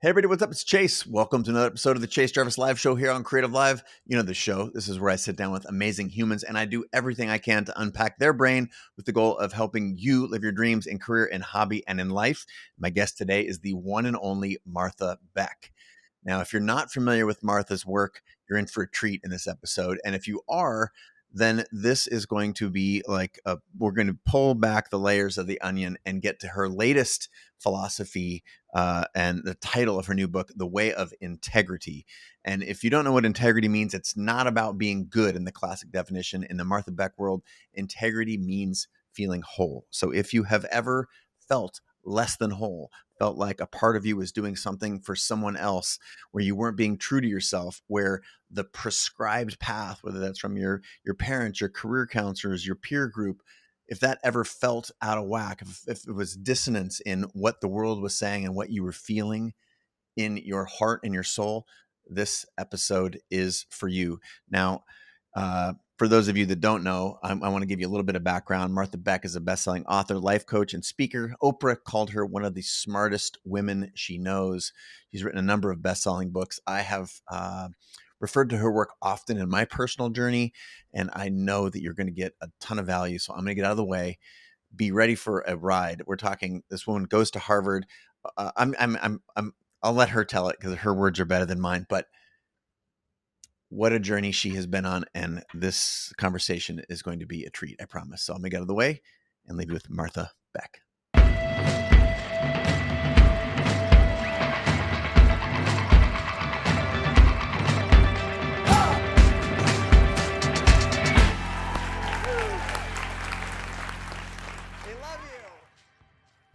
Hey everybody, what's up? It's Chase. Welcome to another episode of the Chase Jarvis Live Show here on Creative Live. You know the show. This is where I sit down with amazing humans and I do everything I can to unpack their brain with the goal of helping you live your dreams in career, in hobby, and in life. My guest today is the one and only Martha Beck. Now, if you're not familiar with Martha's work, you're in for a treat in this episode. And if you are, then this is going to be we're going to pull back the layers of the onion and get to her latest philosophy and the title of her new book, The Way of Integrity. And if you don't know what integrity means, it's not about being good in the classic definition. In the Martha Beck world, integrity means feeling whole. So if you have ever felt less than whole, felt like a part of you was doing something for someone else, where you weren't being true to yourself, where the prescribed path, whether that's from your parents, your career counselors, your peer group, if that ever felt out of whack, if it was dissonance in what the world was saying and what you were feeling in your heart and your soul, this episode is for you. Now, for those of you that don't know, I want to give you a little bit of background. Martha Beck is a best-selling author, life coach, and speaker. Oprah called her one of the smartest women she knows. She's written a number of best-selling books. I have referred to her work often in my personal journey, and I know that you're going to get a ton of value. So I'm going to get out of the way. Be ready for a ride. We're talking. This woman goes to Harvard. I'll let her tell it because her words are better than mine. But what a journey she has been on, and this conversation is going to be a treat, I promise. So I'm going to get out of the way and leave you with Martha Beck.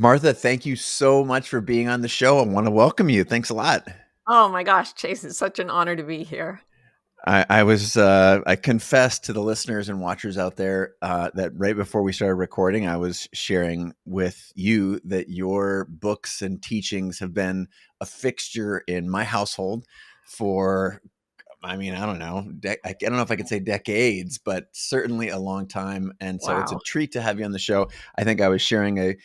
Martha, thank you so much for being on the show. I want to welcome you. Thanks a lot. Oh my gosh, Chase, it's such an honor to be here. I confessed to the listeners and watchers out there that right before we started recording, I was sharing with you that your books and teachings have been a fixture in my household for, I don't know. I don't know if I could say decades, but certainly a long time. And so It's a treat to have you on the show. I think I was sharing a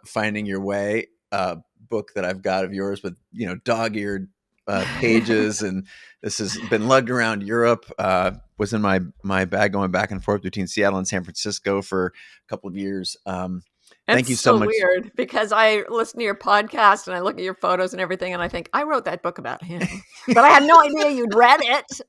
Finding Your Way book that I've got of yours with, dog-eared pages, and this has been lugged around Europe, was in my bag going back and forth between Seattle and San Francisco for a couple of years. Thank you so much. It's so weird because I listen to your podcast and I look at your photos and everything and I think I wrote that book about him, but I had no idea you'd read it.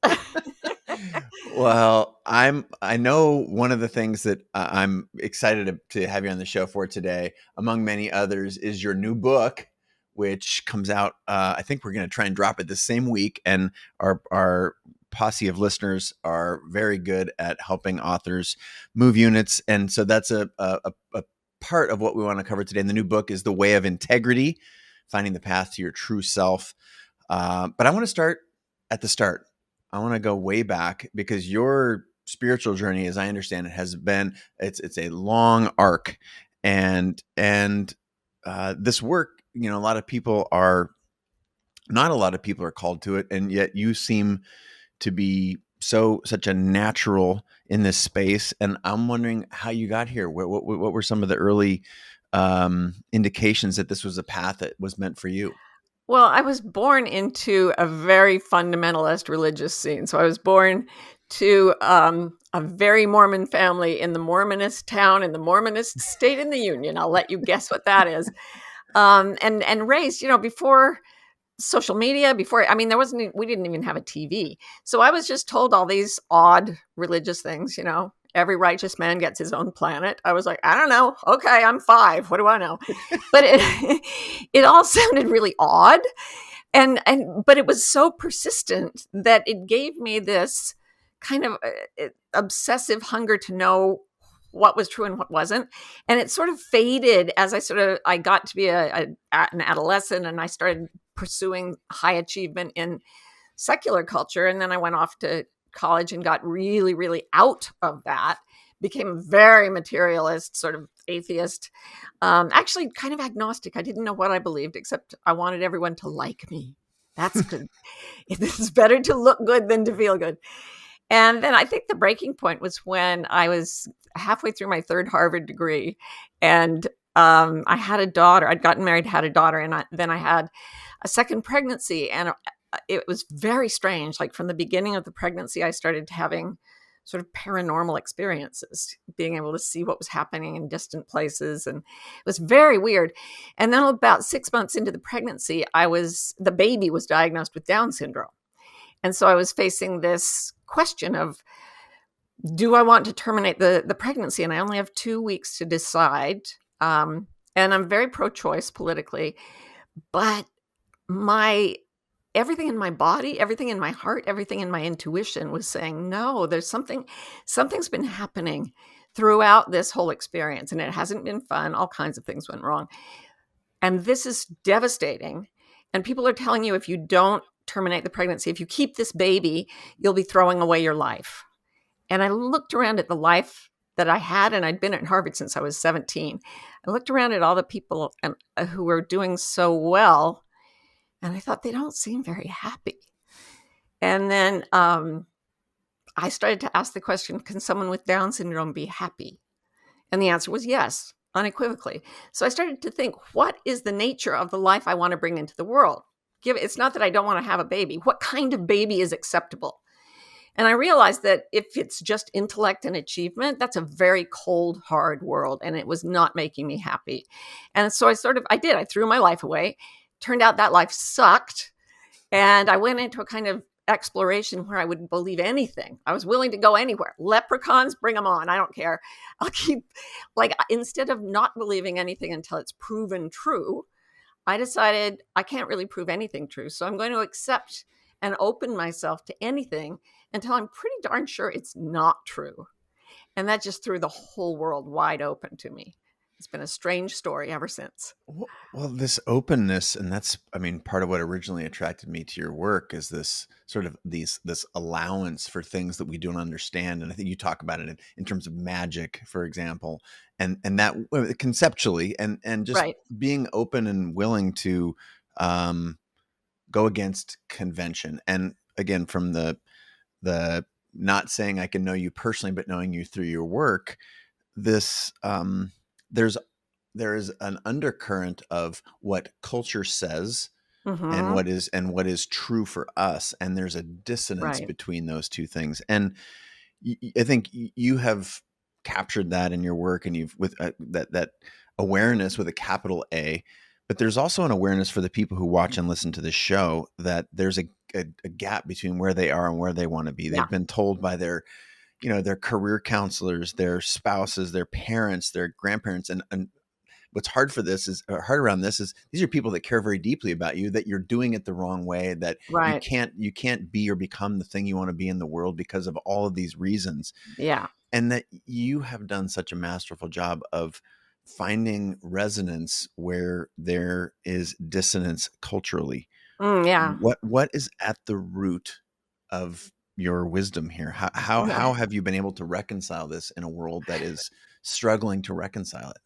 Well, I know one of the things that I'm excited to have you on the show for today, among many others, is your new book, which comes out, I think we're going to try and drop it the same week. And our posse of listeners are very good at helping authors move units. And so that's a part of what we want to cover today. And the new book is The Way of Integrity, Finding the Path to Your True Self. But I want to start at the start. I want to go way back because your spiritual journey, as I understand it, has been, it's a long arc. And this work, not a lot of people are called to it. And yet you seem to be such a natural in this space. And I'm wondering how you got here. What were some of the early indications that this was a path that was meant for you? Well, I was born into a very fundamentalist religious scene. So I was born to a very Mormon family in the Mormonist town in the Mormonist state in the Union. I'll let you guess what that is. And raised, before social media, we didn't even have a TV. So I was just told all these odd religious things, every righteous man gets his own planet. I was like, I don't know. Okay, I'm 5. What do I know? But it all sounded really odd. But it was so persistent that it gave me this kind of obsessive hunger to know what was true and what wasn't. And it sort of faded as I got to be an adolescent and I started pursuing high achievement in secular culture. And then I went off to college and got really, really out of that, became a very materialist, sort of atheist, actually kind of agnostic. I didn't know what I believed, except I wanted everyone to like me. That's good. It's better to look good than to feel good. And then I think the breaking point was when I was halfway through my 3rd Harvard degree, and I had a daughter. I'd gotten married, had a daughter, and then I had a second pregnancy, and it was very strange. Like from the beginning of the pregnancy, I started having sort of paranormal experiences, being able to see what was happening in distant places, and it was very weird. And then about 6 months into the pregnancy, the baby was diagnosed with Down syndrome. And so I was facing this question of, do I want to terminate the pregnancy? And I only have 2 weeks to decide. And I'm very pro-choice politically, but everything in my body, everything in my heart, everything in my intuition was saying, no, something's been happening throughout this whole experience, and it hasn't been fun. All kinds of things went wrong. And this is devastating. And people are telling you, if you don't terminate the pregnancy, if you keep this baby, you'll be throwing away your life. And I looked around at the life that I had, and I'd been at Harvard since I was 17. I looked around at all the people who were doing so well, and I thought, they don't seem very happy. And then I started to ask the question, can someone with Down syndrome be happy? And the answer was yes, unequivocally. So I started to think, what is the nature of the life I want to bring into the world? It's not that I don't want to have a baby. What kind of baby is acceptable? And I realized that if it's just intellect and achievement, that's a very cold, hard world. And it was not making me happy. And so I threw my life away. Turned out that life sucked. And I went into a kind of exploration where I would believe anything. I was willing to go anywhere. Leprechauns, bring them on. I don't care. I'll keep, instead of not believing anything until it's proven true, I decided I can't really prove anything true. So I'm going to accept and open myself to anything until I'm pretty darn sure it's not true. And that just threw the whole world wide open to me. It's been a strange story ever since. Well, this openness, and that's, part of what originally attracted me to your work is this sort of this allowance for things that we don't understand. And I think you talk about it in terms of magic, for example, and that conceptually, and just right. being open and willing to go against convention. And again, from the not saying I can know you personally, but knowing you through your work, this there is an undercurrent of what culture says and what is true for us, and there's a dissonance between those two things. And I think you have captured that in your work, and you've with that awareness with a capital A. But there's also an awareness for the people who watch and listen to this show that there's a gap between where they are and where they want to be. They've been told by their career counselors, their spouses, their parents, their grandparents, and what's hard around this is these are people that care very deeply about you, that you're doing it the wrong way, that you can't be or become the thing you want to be in the world because of all of these reasons. Yeah. And that you have done such a masterful job of finding resonance where there is dissonance culturally. Yeah. What is at the root of your wisdom here? How have you been able to reconcile this in a world that is struggling to reconcile it?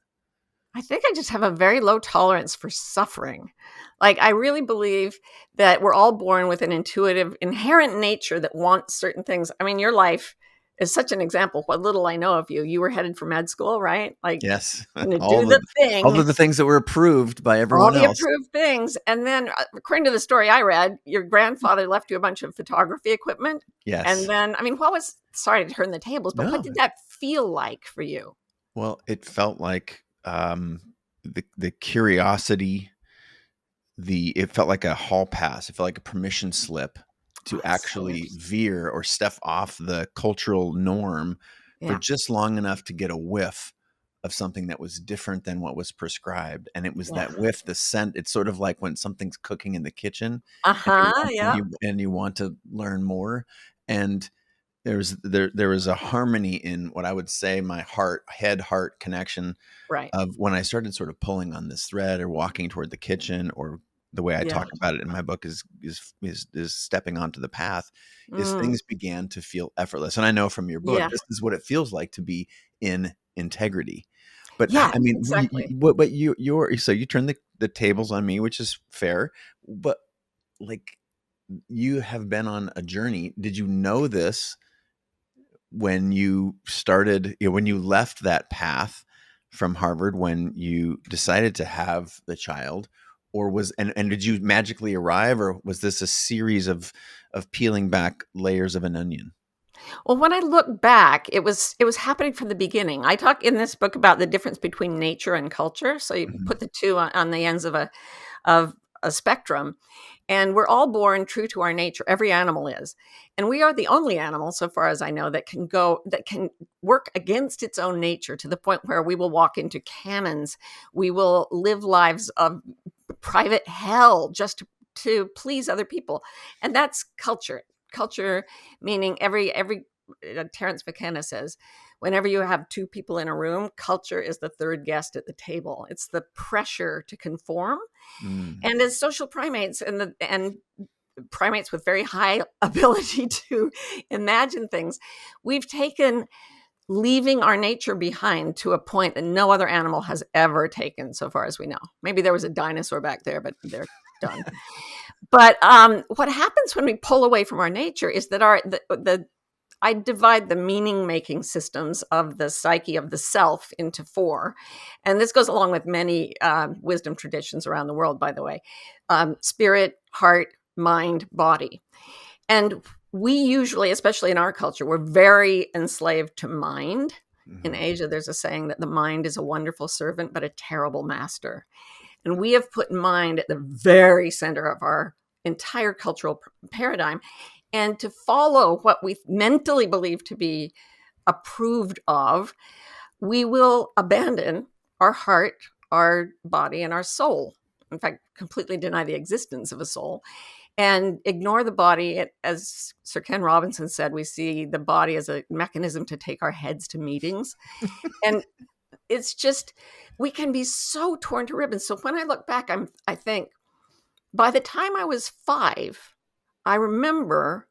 I think I just have a very low tolerance for suffering. I really believe that we're all born with an intuitive, inherent nature that wants certain things. Your life is such an example. What little I know of you, you were headed for med school, right? Yes. To do the thing. All of the things that were approved by everyone else. All the approved things. And then, according to the story I read, your grandfather left you a bunch of photography equipment. Yes. And then, sorry to turn the tables, but what did that feel like for you? Well, it felt like the curiosity, it felt like a hall pass. It felt like a permission slip to actually veer or step off the cultural norm for just long enough to get a whiff of something that was different than what was prescribed. And it was that whiff, the scent. It's sort of like when something's cooking in the kitchen and you want to learn more. And there was a harmony in what I would say my head-heart connection of when I started sort of pulling on this thread or walking toward the kitchen, or the way I talk about it in my book is stepping onto the path, is things began to feel effortless. And I know from your book, this is what it feels like to be in integrity. But exactly. So you turn the tables on me, which is fair, but you have been on a journey. Did you know this when you started, when you left that path from Harvard, when you decided to have the child? or and did you magically arrive, or was this a series of peeling back layers of an onion? Well, when I look back, it was happening from the beginning. I talk in this book about the difference between nature and culture. So you Mhm. put the two on the ends of a spectrum, and we're all born true to our nature. Every animal is, and we are the only animal, so far as I know, that can work against its own nature to the point where we will walk into cannons. We will live lives of private hell just to please other people, and that's culture. Culture meaning every Terence McKenna says, whenever you have two people in a room, culture is the third guest at the table. It's the pressure to conform. Mm. And as social primates and primates with very high ability to imagine things, we've taken leaving our nature behind to a point that no other animal has ever taken, so far as we know. Maybe there was a dinosaur back there, but they're done. But what happens when we pull away from our nature is that the I divide the meaning making systems of the psyche of the self into four. And this goes along with many wisdom traditions around the world, by the way: spirit, heart, mind, body. And we usually, especially in our culture, we're very enslaved to mind. In Mhm. Asia, there's a saying that the mind is a wonderful servant, but a terrible master. And we have put mind at the very center of our entire cultural paradigm. And to follow what we mentally believe to be approved of, we will abandon our heart, our body, and our soul. In fact, completely deny the existence of a soul and ignore the body. As Sir Ken Robinson said, we see the body as a mechanism to take our heads to meetings. And it's just, we can be so torn to ribbons. So when I look back, I think by the time I was 5, I remember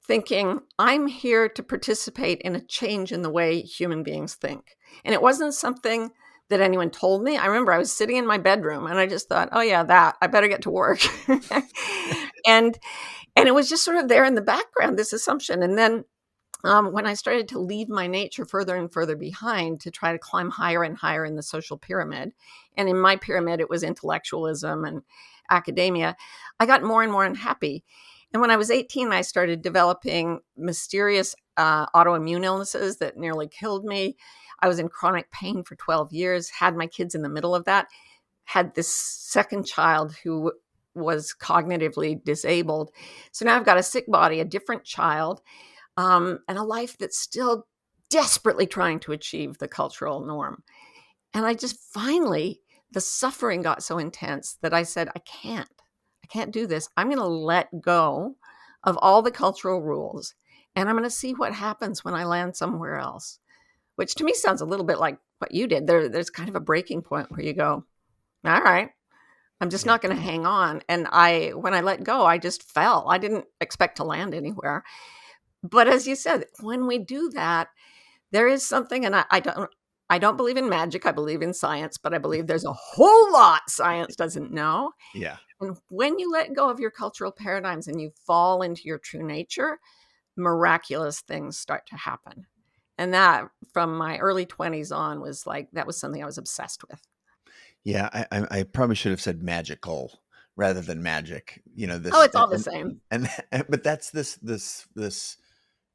thinking, I'm here to participate in a change in the way human beings think. And it wasn't something that anyone told me. I remember I was sitting in my bedroom and I just thought, oh yeah, that I better get to work. and and it was just sort of there in the background, this assumption. And then when I started to leave my nature further and further behind to try to climb higher and higher in the social pyramid, and in my pyramid, it was intellectualism and academia, I got more and more unhappy. And when I was 18, I started developing mysterious autoimmune illnesses that nearly killed me. I was in chronic pain for 12 years, had my kids in the middle of that, had this second child who was cognitively disabled. So now I've got a sick body, a different child, and a life that's still desperately trying to achieve the cultural norm. And I just finally, the suffering got so intense that I said, I can't do this. I'm going to let go of all the cultural rules and I'm going to see what happens when I land somewhere else, which to me sounds a little bit like what you did. There's kind of a breaking point where you go, all right, I'm just Yeah. not going to hang on. And when I let go, I just fell. I didn't expect to land anywhere. But as you said, when we do that, there is something, and I don't believe in magic. I believe in science, but I believe there's a whole lot science doesn't know. Yeah. And when you let go of your cultural paradigms and you fall into your true nature, miraculous things start to happen. And that from my early 20s on was like, that was something I was obsessed with. Yeah, I probably should have said magical rather than magic. You know, Oh, this it's all the same. and but that's this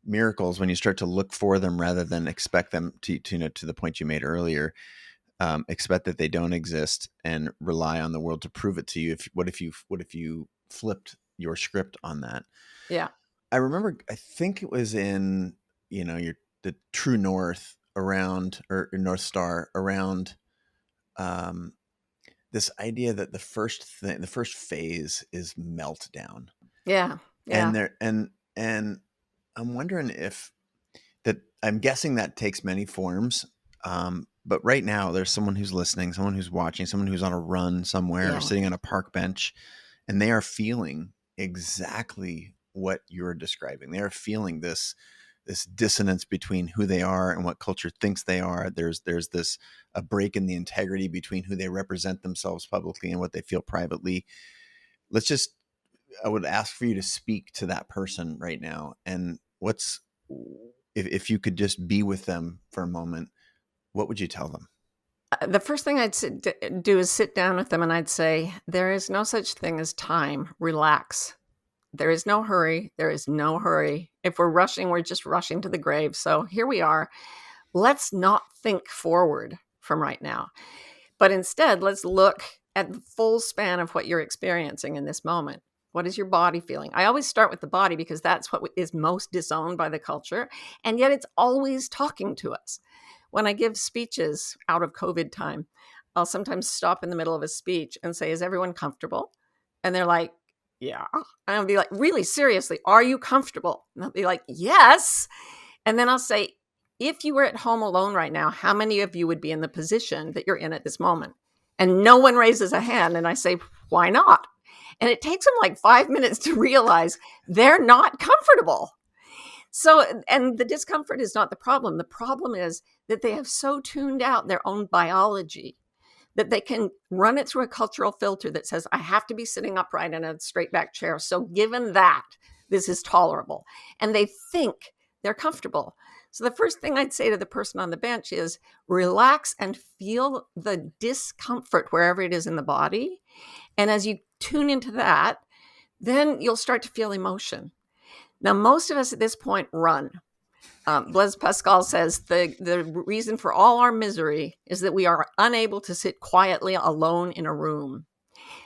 miracles when you start to look for them rather than expect them to you know, to the point you made earlier. Expect that they don't exist and rely on the world to prove it to you. What if you flipped your script on that? Yeah. I remember, I think it was in, you know, your the True North around, or North Star around, um, this idea that the first phase is meltdown, Yeah. and Yeah. there and I'm wondering if that I'm guessing that takes many forms. But right now, there's someone who's listening, someone who's watching, someone who's on a run somewhere or Yeah. sitting on a park bench, and they are feeling exactly what you're describing. They are feeling this dissonance between who they are and what culture thinks they are. There's this a break in the integrity between who they represent themselves publicly and what they feel privately. Let's just I would ask for you to speak to that person right now, and if you could just be with them for a moment, what would you tell them? The first thing I'd do is sit down with them and I'd say, there is no such thing as time. Relax. There is no hurry. There is no hurry. If we're rushing, we're just rushing to the grave. So here we are. Let's not think forward from right now, but instead, let's look at the full span of what you're experiencing in this moment. What is your body feeling? I always start with the body because that's what is most disowned by the culture. And yet it's always talking to us. When I give speeches out of COVID time, I'll sometimes stop in the middle of a speech and say, is everyone comfortable? And they're like, yeah. And I'll be like, really, seriously, are you comfortable? And they'll be like, yes. And then I'll say, if you were at home alone right now, how many of you would be in the position that you're in at this moment? And no one raises a hand. And I say, why not? And it takes them like 5 minutes to realize they're not comfortable. So, and the discomfort is not the problem. The problem is that they have so tuned out their own biology that they can run it through a cultural filter that says, I have to be sitting upright in a straight back chair. So given that, this is tolerable. And they think they're comfortable. So the first thing I'd say to the person on the bench is relax and feel the discomfort wherever it is in the body. And as you tune into that, then you'll start to feel emotion. Now, most of us at this point run. Blaise Pascal says the reason for all our misery is that we are unable to sit quietly alone in a room.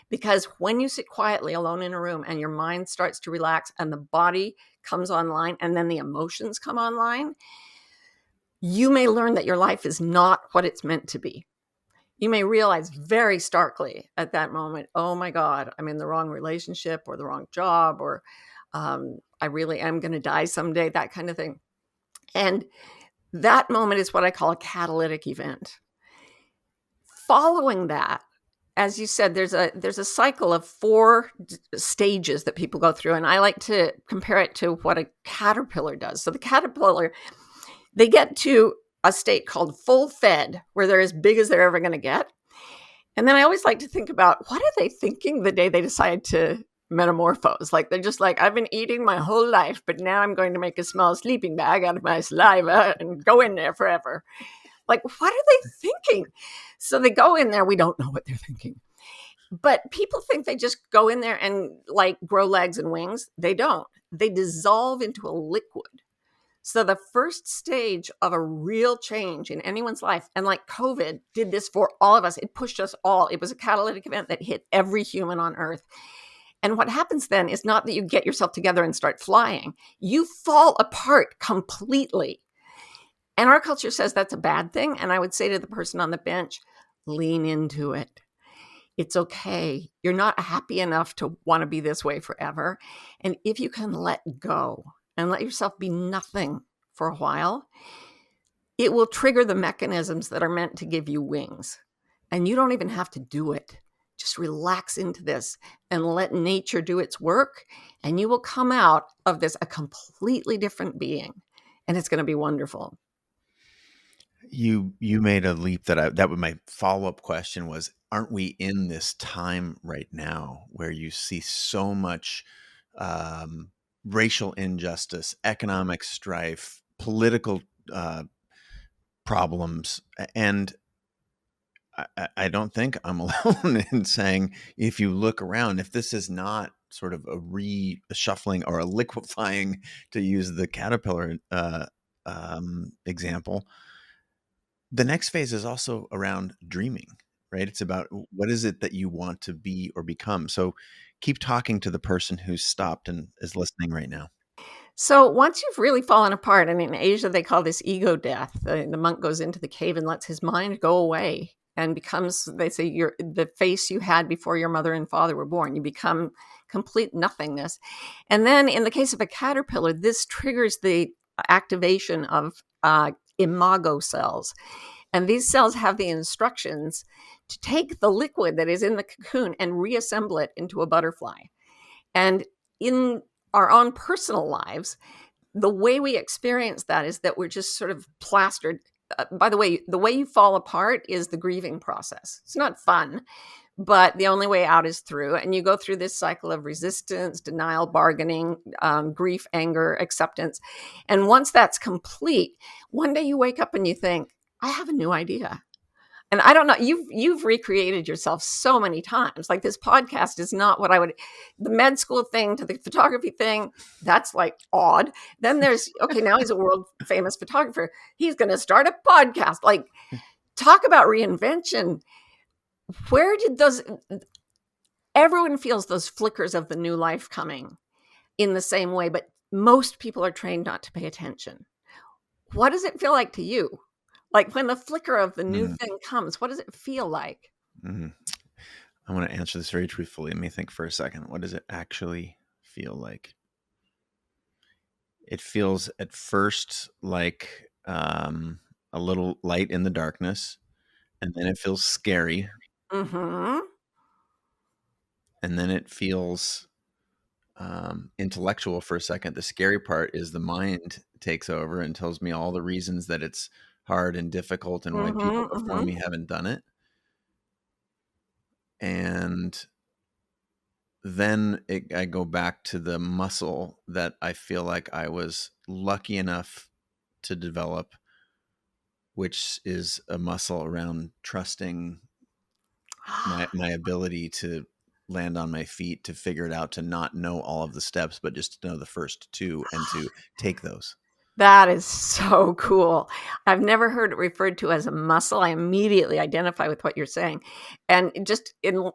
Because when you sit quietly alone in a room and your mind starts to relax and the body comes online and then the emotions come online, you may learn that your life is not what it's meant to be. You may realize very starkly at that moment, oh my God, I'm in the wrong relationship or the wrong job, or I really am going to die someday, that kind of thing. And that moment is what I call a catalytic event. Following that, as you said, there's a cycle of 4 stages that people go through. And I like to compare it to what a caterpillar does. So the caterpillar, they get to a state called full fed, where they're as big as they're ever going to get. And then I always like to think about, what are they thinking the day they decide to metamorphose? Like, they're just like, I've been eating my whole life, but now I'm going to make a small sleeping bag out of my saliva and go in there forever. Like, what are they thinking? So they go in there. We don't know what they're thinking. But people think they just go in there and like grow legs and wings. They don't. They dissolve into a liquid. So the first stage of a real change in anyone's life, and like COVID did this for all of us, it pushed us all. It was a catalytic event that hit every human on earth. And what happens then is not that you get yourself together and start flying. You fall apart completely. And our culture says that's a bad thing. And I would say to the person on the bench, lean into it. It's okay. You're not happy enough to want to be this way forever. And if you can let go and let yourself be nothing for a while, it will trigger the mechanisms that are meant to give you wings. And you don't even have to do it. Just relax into this and let nature do its work. And you will come out of this a completely different being. And it's going to be wonderful. You made a leap that was my follow-up question was, aren't we in this time right now where you see so much racial injustice, economic strife, political problems? And I don't think I'm alone in saying, if you look around, if this is not sort of a reshuffling or a liquefying, to use the caterpillar example, the next phase is also around dreaming, right? It's about, what is it that you want to be or become? So keep talking to the person who's stopped and is listening right now. So once you've really fallen apart, and in Asia, they call this ego death. The monk goes into the cave and lets his mind go away and becomes, they say, the face you had before your mother and father were born. You become complete nothingness. And then in the case of a caterpillar, this triggers the activation of imago cells. And these cells have the instructions to take the liquid that is in the cocoon and reassemble it into a butterfly. And in our own personal lives, the way we experience that is that we're just sort of plastered. By the way you fall apart is the grieving process. It's not fun, but the only way out is through. And you go through this cycle of resistance, denial, bargaining, grief, anger, acceptance. And once that's complete, one day you wake up and you think, I have a new idea. And I don't know, you've recreated yourself so many times. Like, this podcast is not what I would, the med school thing to the photography thing, that's like odd. Then there's, okay, now he's a world famous photographer. He's going to start a podcast. Like, talk about reinvention. Where did those, everyone feels those flickers of the new life coming in the same way, but most people are trained not to pay attention. What does it feel like to you? Like, when the flicker of the new thing comes, what does it feel like? I want to answer this very truthfully. Let me think for a second. What does it actually feel like? It feels at first like a little light in the darkness, and then it feels scary. Mm-hmm. And then it feels intellectual for a second. The scary part is the mind takes over and tells me all the reasons that it's hard and difficult and why people before me haven't done it. And then I go back to the muscle that I feel like I was lucky enough to develop, which is a muscle around trusting my ability to land on my feet, to figure it out, to not know all of the steps, but just to know the first two and to take those. That is so cool. I've never heard it referred to as a muscle. I immediately identify with what you're saying. And just in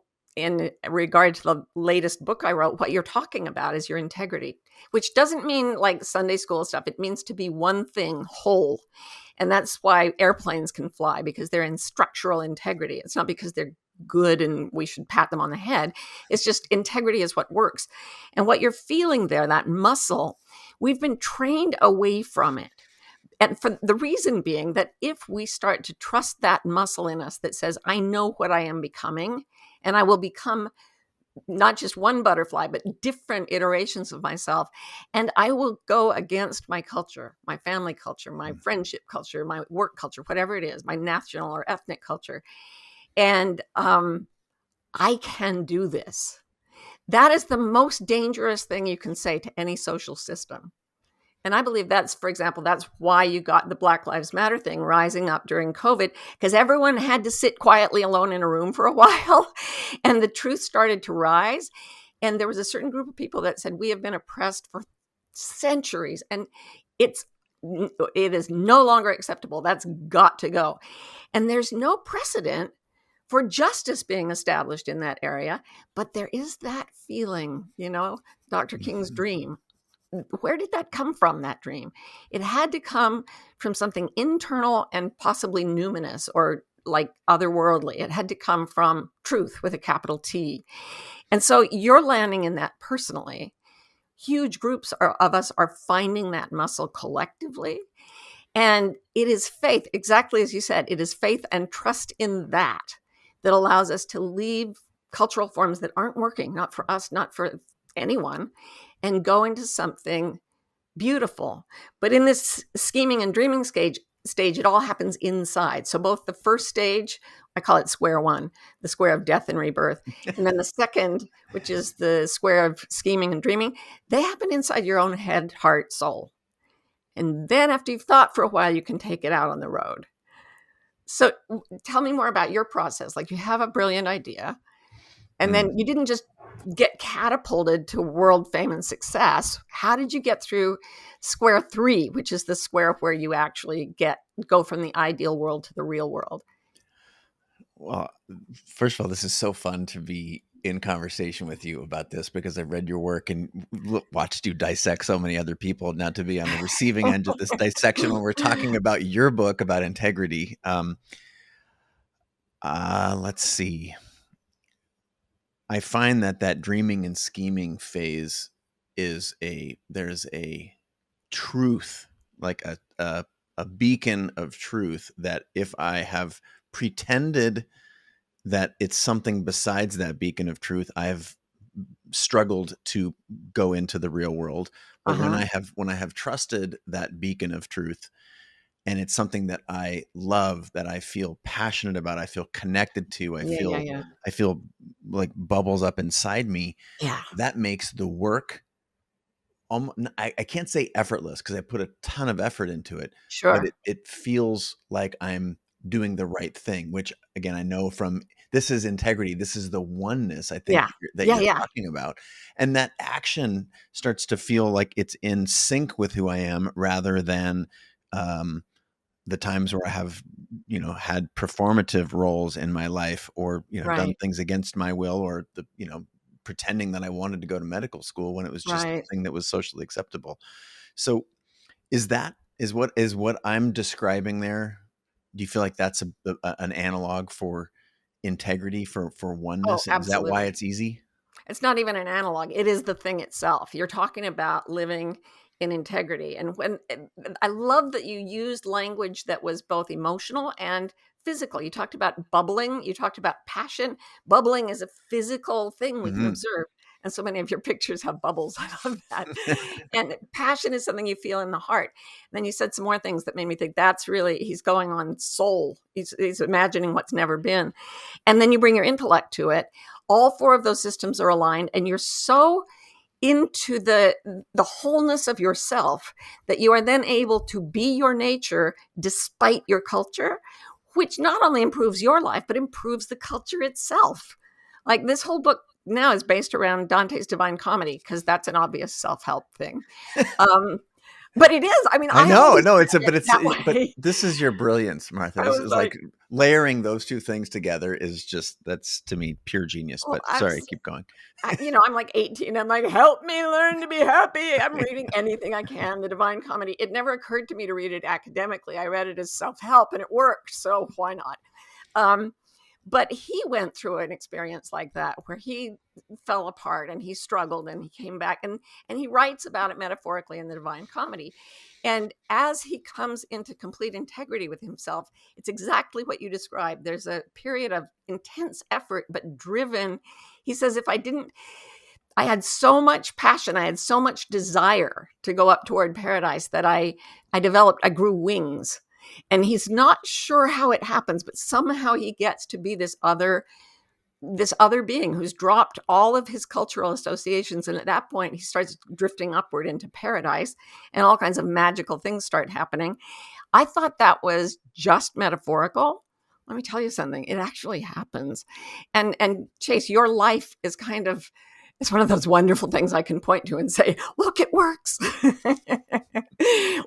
regard to the latest book I wrote, what you're talking about is your integrity, which doesn't mean like Sunday school stuff. It means to be one thing whole. And that's why airplanes can fly, because they're in structural integrity. It's not because they're good and we should pat them on the head. It's just integrity is what works. And what you're feeling there, that muscle, we've been trained away from it. And for the reason being that if we start to trust that muscle in us that says, I know what I am becoming, and I will become not just one butterfly, but different iterations of myself. And I will go against my culture, my family culture, my friendship culture, my work culture, whatever it is, my national or ethnic culture. And I can do this. That is the most dangerous thing you can say to any social system. And I believe that's, for example, that's why you got the Black Lives Matter thing rising up during COVID, because everyone had to sit quietly alone in a room for a while and the truth started to rise. And there was a certain group of people that said, we have been oppressed for centuries and it is no longer acceptable. That's got to go. And there's no precedent for justice being established in that area. But there is that feeling, Dr. King's dream. Where did that come from, that dream? It had to come from something internal and possibly numinous or like otherworldly. It had to come from truth with a capital T. And so you're landing in that personally. Huge groups of us are finding that muscle collectively. And it is faith, exactly as you said, it is faith and trust in that allows us to leave cultural forms that aren't working, not for us, not for anyone, and go into something beautiful. But in this scheming and dreaming stage, it all happens inside. So both the first stage, I call it square one, the square of death and rebirth. And then the second, which is the square of scheming and dreaming, they happen inside your own head, heart, soul. And then after you've thought for a while, you can take it out on the road. So tell me more about your process. Like, you have a brilliant idea, and then you didn't just get catapulted to world fame and success. How did you get through square 3, which is the square where you actually go from the ideal world to the real world? Well, first of all, this is so fun to be in conversation with you about this, because I've read your work and watched you dissect so many other people. Now to be on the receiving end of this dissection when we're talking about your book about integrity. Let's see. I find that dreaming and scheming phase there's a truth, like a beacon of truth, that if I have pretended that it's something besides that beacon of truth, I've struggled to go into the real world. But when I have trusted that beacon of truth, and it's something that I love, that I feel passionate about, I feel connected to, I feel like bubbles up inside me. Yeah. That makes the work, I can't say effortless, because I put a ton of effort into it. Sure. But it feels like I'm doing the right thing, which again, I know from this is integrity. This is the oneness I think Yeah. that Yeah. you're Yeah. talking about. And that action starts to feel like it's in sync with who I am rather than um, the times where I have, had performative roles in my life or, done Right. things against my will or pretending that I wanted to go to medical school when it was just the Right. thing that was socially acceptable. So is what I'm describing there? Do you feel like that's an analog for integrity, for Oh, oneness? Is that why absolutely. it's easy? It's not even an analog. It is the thing itself. You're talking about living in integrity. And I love that you used language that was both emotional and physical. You talked about bubbling, you talked about passion. Bubbling is a physical thing we can Hmm. observe. And so many of your pictures have bubbles. I love that. And passion is something you feel in the heart. And then you said some more things that made me think that's really, he's going on soul. He's imagining what's never been. And then you bring your intellect to it. All four of those systems are aligned, and you're so into the wholeness of yourself that you are then able to be your nature despite your culture, which not only improves your life but improves the culture itself. Like this whole book now is based around Dante's Divine Comedy because that's an obvious self-help thing. um, but it is. I mean, I I know, always no, read it that but way. this is your brilliance, Martha. I This was is like like, layering those two things together is just that's to me pure genius. well, But sorry, keep going. I'm like 18. I'm like, help me learn to be happy. I'm reading anything I can. The Divine Comedy. It never occurred to me to read it academically. I read it as self help, and it worked. So why not? Um, but he went through an experience like that where he fell apart and he struggled and he came back and he writes about it metaphorically in the Divine Comedy. And as he comes into complete integrity with himself, it's exactly what you described. There's a period of intense effort, but driven. He says, if I didn't, I had so much passion, I had so much desire to go up toward paradise that I grew wings. And he's not sure how it happens, but somehow he gets to be this other being who's dropped all of his cultural associations. And at that point, he starts drifting upward into paradise and all kinds of magical things start happening. I thought that was just metaphorical. Let me tell you something. It actually happens. And Chase, your life is kind of it's one of those wonderful things I can point to and say, look, it works.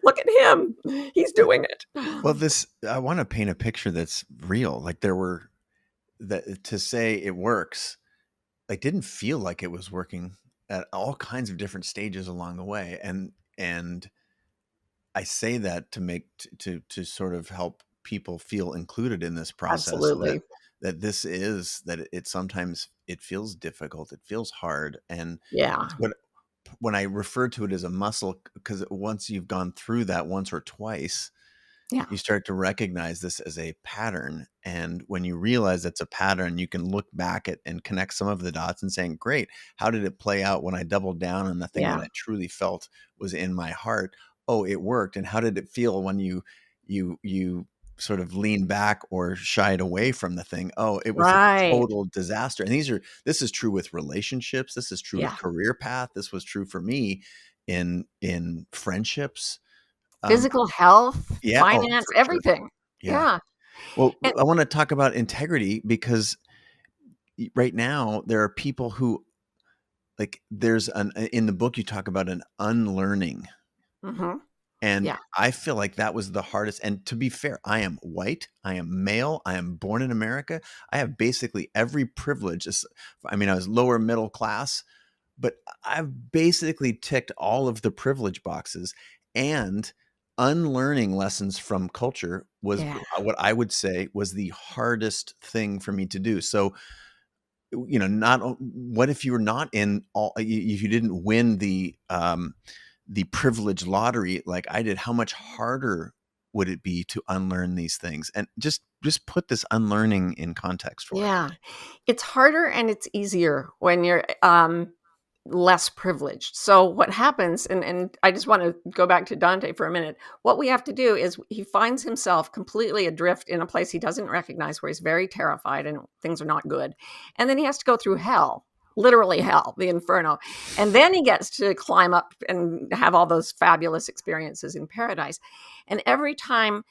Look at him. He's doing it. Well, this I want to paint a picture that's real. Like there were that to say it works, like didn't feel like it was working at all kinds of different stages along the way. And I say that to make to sort of help people feel included in this process Absolutely. that this is that it sometimes it feels difficult, it feels hard, and Yeah. it's what when I refer to it as a muscle, because once you've gone through that once or twice, Yeah. you start to recognize this as a pattern. And when you realize it's a pattern, you can look back at and connect some of the dots and saying, great, how did it play out when I doubled down on the thing that Yeah. I truly felt was in my heart? Oh, it worked. And how did it feel when you sort of leaned back or shied away from the thing? Oh, it was a Right. total disaster. And this is true with relationships. This is true with Yeah. career path. This was true for me in friendships. Um, Physical health, yeah. Oh, finance, for sure. everything. Yeah. Yeah. Well, And I want to talk about integrity because right now there are people who like there's an in the book you talk about an unlearning. mhm. And Yeah. I feel like that was the hardest. And to be fair, I am white, I am male, I am born in America. I have basically every privilege. I mean, I was lower middle class, but I've basically ticked all of the privilege boxes. And unlearning lessons from culture was Yeah. what I would say was the hardest thing for me to do. So, not what if you were not in all, if you didn't win the privilege lottery like I did, how much harder would it be to unlearn these things? And just put this unlearning in context for us. Yeah. It's harder and it's easier when you're less privileged. So what happens, and I just want to go back to Dante for a minute. What we have to do is he finds himself completely adrift in a place he doesn't recognize where he's very terrified and things are not good. And then he has to go through hell, literally hell, the inferno. And then he gets to climb up and have all those fabulous experiences in paradise. And every time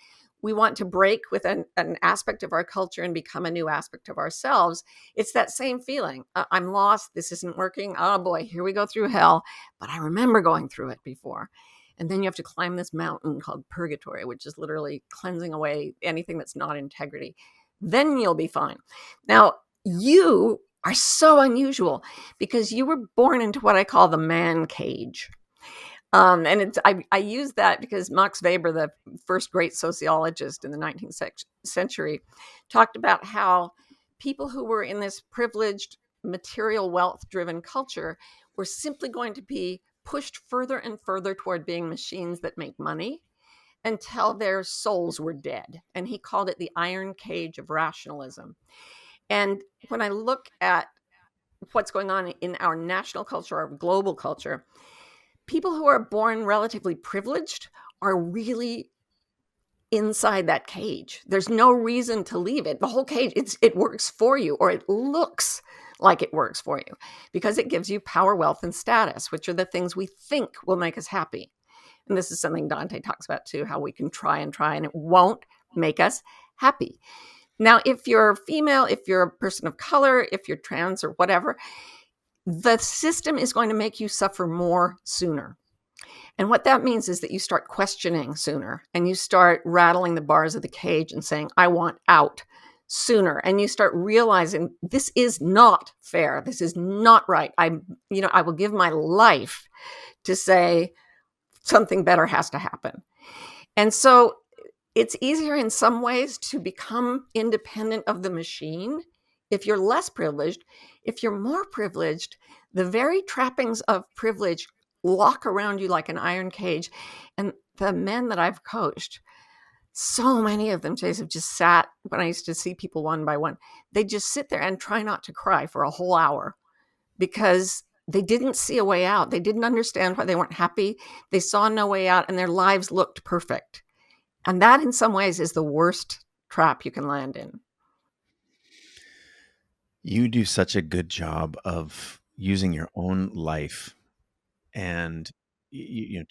we want to break with an aspect of our culture and become a new aspect of ourselves, it's that same feeling. I'm lost. This isn't working. Oh boy, here we go through hell. But I remember going through it before. And then you have to climb this mountain called purgatory, which is literally cleansing away anything that's not integrity. Then you'll be fine. Now, you are so unusual because you were born into what I call the man cage. And I use that because Max Weber, the first great sociologist in the 19th century, talked about how people who were in this privileged, material wealth-driven culture were simply going to be pushed further and further toward being machines that make money until their souls were dead. And he called it the iron cage of rationalism. And when I look at what's going on in our national culture, our global culture, people who are born relatively privileged are really inside that cage. There's no reason to leave it. The whole cage, it works for you, or it looks like it works for you because it gives you power, wealth, and status, which are the things we think will make us happy. And this is something Dante talks about too, how we can try and it won't make us happy. Now, if you're female, if you're a person of color, if you're trans or whatever, the system is going to make you suffer more sooner. And what that means is that you start questioning sooner and you start rattling the bars of the cage and saying, I want out sooner. And you start realizing this is not fair. This is not right. I will give my life to say something better has to happen. And so it's easier in some ways to become independent of the machine if you're less privileged. If you're more privileged, the very trappings of privilege lock around you like an iron cage. And the men that I've coached, so many of them, Chase, have just sat, when I used to see people one by one, they just sit there and try not to cry for a whole hour because they didn't see a way out. They didn't understand why they weren't happy. They saw no way out and their lives looked perfect. And that in some ways is the worst trap you can land in. You do such a good job of using your own life and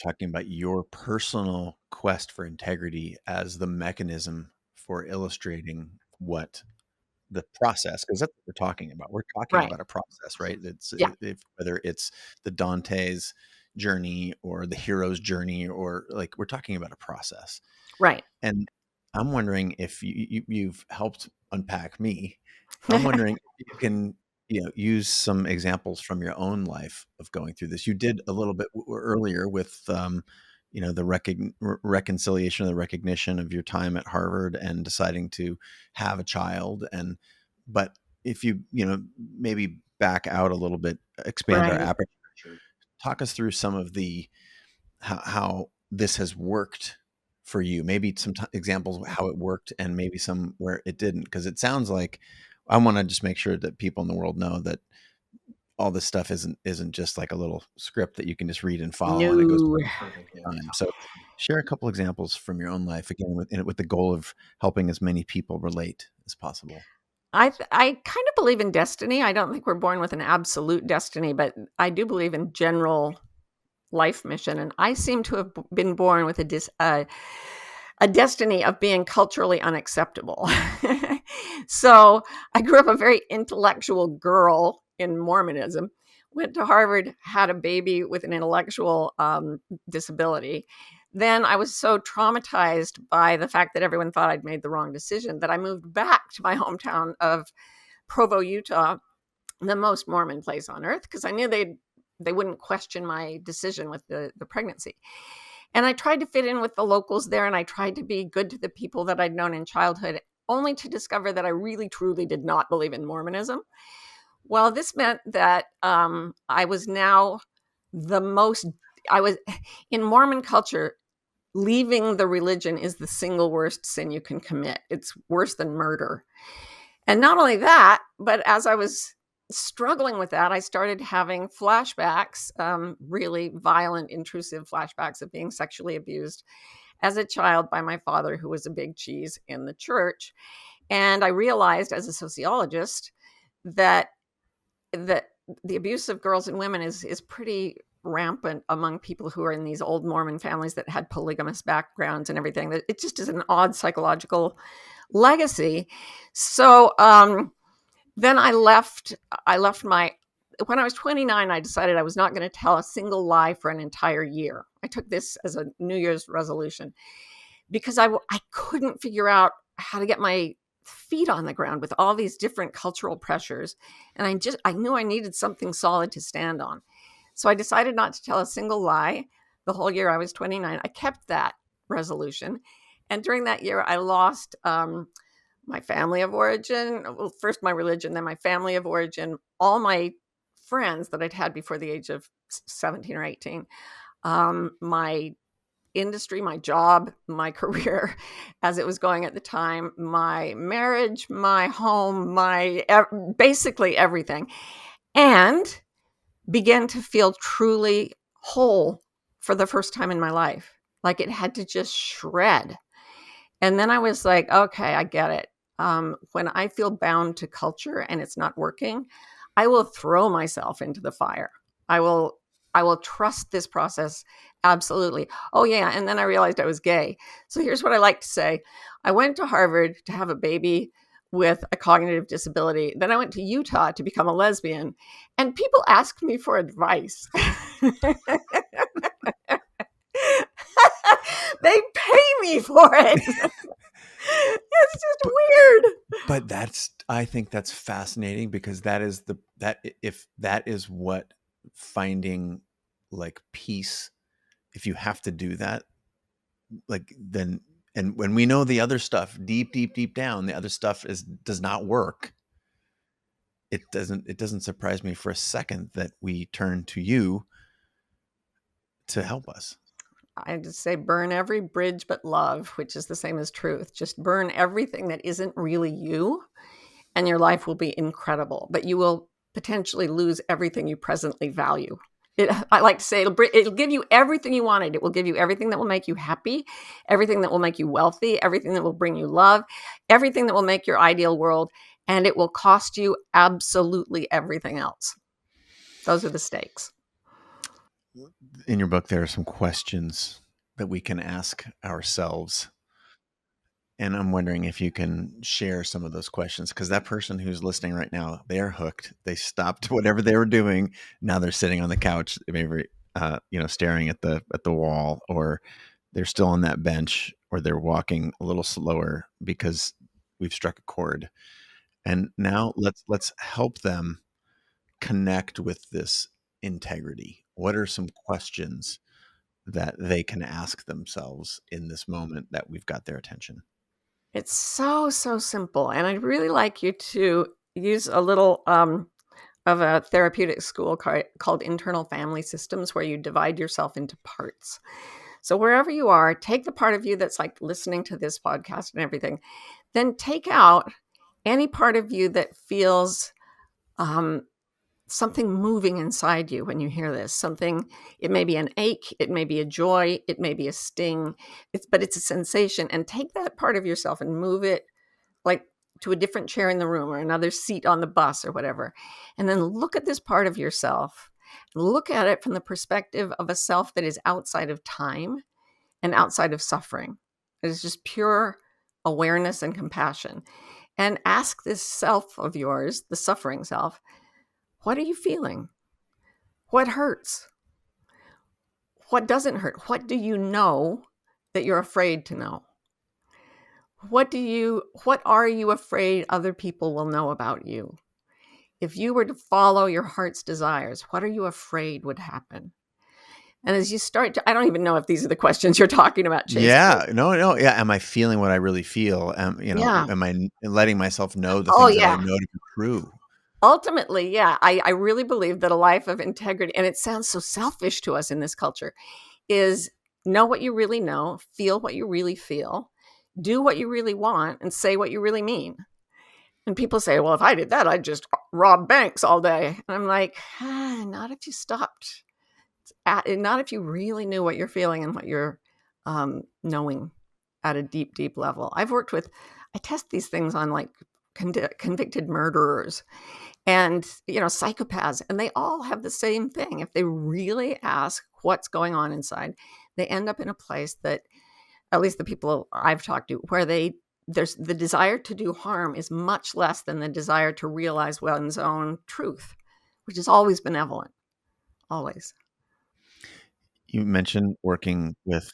talking about your personal quest for integrity as the mechanism for illustrating what the process, because that's what we're talking about. We're talking Right. about a process, right? Yeah. Whether it's the Dante's journey or the hero's journey, or like we're talking about a process. Right. And I'm wondering if you've helped unpack me. I'm wondering if you can, use some examples from your own life of going through this. You did a little bit earlier with, the reconciliation, or the recognition of your time at Harvard and deciding to have a child. But if you, maybe back out a little bit, expand our Right. aperture, talk us through some of the how this has worked for you. Maybe some examples of how it worked and maybe some where it didn't, because it sounds like I want to just make sure that people in the world know that all this stuff isn't just like a little script that you can just read and follow and it goes No. perfect time. So share a couple examples from your own life, again with the goal of helping as many people relate as possible. I kind of believe in destiny. I don't think we're born with an absolute destiny, but I do believe in general life mission. And I seem to have been born with a destiny of being culturally unacceptable. So I grew up a very intellectual girl in Mormonism, went to Harvard, had a baby with an intellectual disability. Then I was so traumatized by the fact that everyone thought I'd made the wrong decision that I moved back to my hometown of Provo, Utah, the most Mormon place on earth, because I knew they wouldn't question my decision with the pregnancy. And I tried to fit in with the locals there, and I tried to be good to the people that I'd known in childhood, only to discover that I really, truly did not believe in Mormonism. Well, this meant that I was now I was in Mormon culture, leaving the religion is the single worst sin you can commit. It's worse than murder. And not only that, but as I was struggling with that, I started having flashbacks, really violent, intrusive flashbacks of being sexually abused as a child by my father, who was a big cheese in the church. And I realized as a sociologist that the abuse of girls and women is pretty rampant among people who are in these old Mormon families that had polygamous backgrounds and everything. It just is an odd psychological legacy. So then I left my, when I was 29, I decided I was not going to tell a single lie for an entire year. I took this as a New Year's resolution because I couldn't figure out how to get my feet on the ground with all these different cultural pressures. And I knew I needed something solid to stand on. So I decided not to tell a single lie the whole year I was 29. I kept that resolution. And during that year, I lost my family of origin, well, first my religion, then my family of origin, all my friends that I'd had before the age of 17 or 18, my industry, my job, my career as it was going at the time, my marriage, my home, basically everything, and began to feel truly whole for the first time in my life. Like it had to just shred. And then I was like, okay, I get it. When I feel bound to culture and it's not working, I will throw myself into the fire. I will trust this process. Absolutely. Oh yeah. And then I realized I was gay. So here's what I like to say. I went to Harvard to have a baby with a cognitive disability. Then I went to Utah to become a lesbian, and people asked me for advice. They pay me for it. It's just weird. But I think that's fascinating, because if that is what finding like peace, if you have to do that, like then, and when we know the other stuff deep down, the other stuff does not work. It doesn't surprise me for a second that we turn to you to help us. I just say burn every bridge but love, which is the same as truth. Just burn everything that isn't really you, and your life will be incredible. But you will potentially lose everything you presently value. I like to say it'll give you everything you wanted. It will give you everything that will make you happy, everything that will make you wealthy, everything that will bring you love, everything that will make your ideal world, and it will cost you absolutely everything else. Those are the stakes. In your book, there are some questions that we can ask ourselves. And I'm wondering if you can share some of those questions, because that person who's listening right now, they're hooked. They stopped whatever they were doing. Now they're sitting on the couch, maybe, staring at the wall, or they're still on that bench, or they're walking a little slower because we've struck a chord. And now let's help them connect with this integrity. What are some questions that they can ask themselves in this moment that we've got their attention? It's so simple. And I'd really like you to use a little of a therapeutic school called internal family systems, where you divide yourself into parts. So wherever you are, take the part of you that's like listening to this podcast and everything, then take out any part of you that feels something moving inside you when you hear this. Something, it may be an ache, it may be a joy, it may be a sting, but it's a sensation. And take that part of yourself and move it like to a different chair in the room or another seat on the bus or whatever. And then look at this part of yourself. Look at it from the perspective of a self that is outside of time and outside of suffering. It is just pure awareness and compassion. And ask this self of yours, the suffering self, what are you feeling? What hurts? What doesn't hurt? What do you know that you're afraid to know? What are you afraid other people will know about you? If you were to follow your heart's desires, what are you afraid would happen? And as you start to, I don't even know if these are the questions you're talking about, Chase. Yeah, no. Yeah. Am I feeling what I really feel? Yeah. Am I letting myself know the things that I know to be true? Ultimately, yeah, I really believe that a life of integrity, and it sounds so selfish to us in this culture, is know what you really know, feel what you really feel, do what you really want, and say what you really mean. And people say, well, if I did that, I'd just rob banks all day. And I'm like, not if you stopped. Not if you really knew what you're feeling and what you're knowing at a deep level. I test these things on like convicted murderers. and, psychopaths, and they all have the same thing. If they really ask what's going on inside, they end up in a place that, at least the people I've talked to, where there's the desire to do harm is much less than the desire to realize one's own truth, which is always benevolent, always. You mentioned working with